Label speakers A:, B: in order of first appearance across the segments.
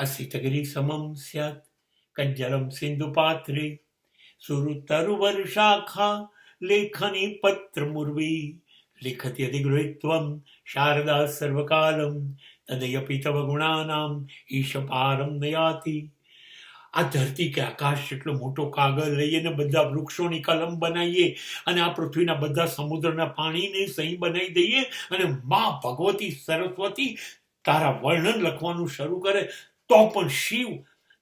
A: અસિતગિરી સમમ સ્યાત કંજલમ સિંધુ પાત્રે સુરુતરુ વર્ષાખા લેખની પત્ર મુર્વી લિખતી અધિગૃહિત્વમ શારદા સર્વકાલમ તદયપી તવ ગુણાનામ ઈશ પારમ નયાતિ. આ ધરતી કે આકાશ જેટલો મોટો કાગળ લઈએ ને બધા વૃક્ષોની કલમ બનાવીએ અને આ પૃથ્વીના બધા સમુદ્રના પાણીને સહી બનાવી દઈએ અને માં ભગવતી સરસ્વતી તારા વર્ણન લખવાનું શરૂ કરે તો પણ શિવ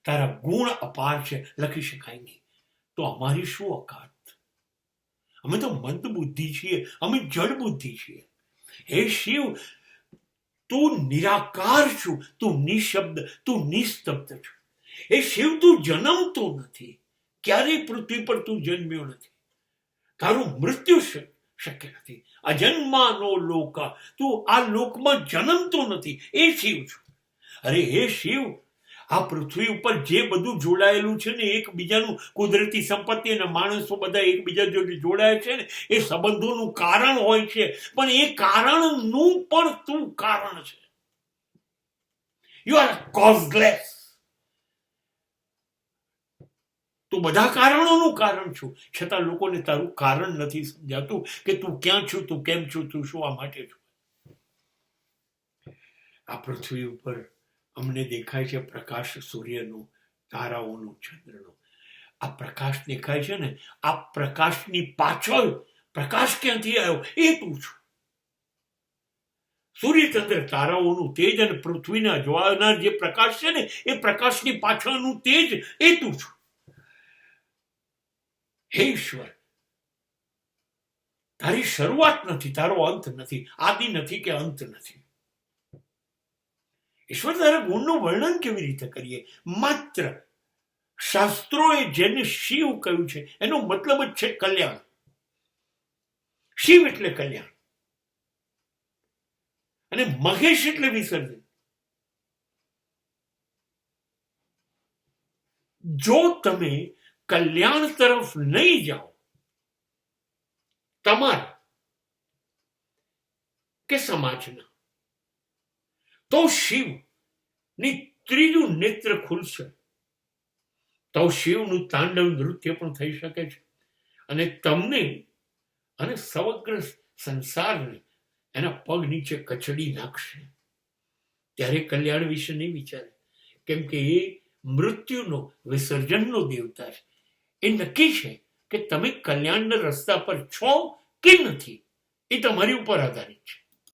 A: તારા ગુણ અપાર છે, લખી શકાય નહીં. તો અમારી શું ઓકાત? અમે તો મંદ બુદ્ધિ છીએ, અમે જડ બુદ્ધિ છીએ. હે શિવ, તું નિરાકાર છું, તું નિશબ્દ, તું નિસ્તબ્ધ છું. એ શિવ, તું જન્મતો નથી, ક્યારેય પૃથ્વી પર તું જન્મ્યો નથી, તારું મૃત્યુ શક્ય નથી. અજન્માનો લોકા, તું આ લોકમાં જન્મતો નથી, એ શિવ છું. અરે હે શિવ, આ પૃથ્વી ઉપર જે બધું જોડાયેલું છે ને, એકબીજાનું કુદરતી સંપત્તિ અને માણસો બધા એકબીજા જોડે જોડાય છે ને, એ સંબંધોનું કારણ હોય છે, પણ એ કારણનું પણ તું કારણ છે. You are causeless. તું બધા કારણોનું કારણ છું, છતાં લોકોને તારું કારણ નથી સમજાતું કે તું ક્યાં છું, તું કેમ છું, તું શું આ માટે છું. આ પૃથ્વી ઉપર અમને દેખાય છે પ્રકાશ સૂર્યનો, તારાઓનો, ચંદ્રનો. આ પ્રકાશ દેખાય છે ને, આ પ્રકાશની પાછળ પ્રકાશ ક્યાંથી આવ્યો એ તું છું. સૂર્ય, ચંદ્ર, તારાઓનું તેજ અને પૃથ્વીના જ્વાળાના જે પ્રકાશ છે ને, એ પ્રકાશની પાછળનું તેજ એ તું છું. હે ઈશ્વર, તારી શરૂઆત નથી, તારો અંત નથી, આદિ નથી કે અંત નથી. ઈશ્વર, તારા ગુણનું વર્ણન કેવી રીતે કરીએ? માત્ર શાસ્ત્રોએ જેને શિવ કહ્યું છે એનો મતલબ જ છે કલ્યાણ. શિવ એટલે કલ્યાણ અને મહેશ એટલે વિસર્જન. જો તમે કલ્યાણ તરફ નહીં જાઓ, તમારા કે સમાજના, તો શિવની ત્રીજું નેત્ર ખુલશે, તો શિવનું તાંડવ નૃત્ય પણ થઈ શકે છે અને તમને અને સમગ્ર સંસારને એના પગ નીચે કચડી નાખશે. ત્યારે કલ્યાણ વિશે નહીં વિચારે, કેમ કે એ મૃત્યુનો, વિસર્જનનો દેવતા છે. એ નક્કી છે કે તમે કલ્યાણના રસ્તા પર છો કે નથી, એ તમારી ઉપર આધારિત છે.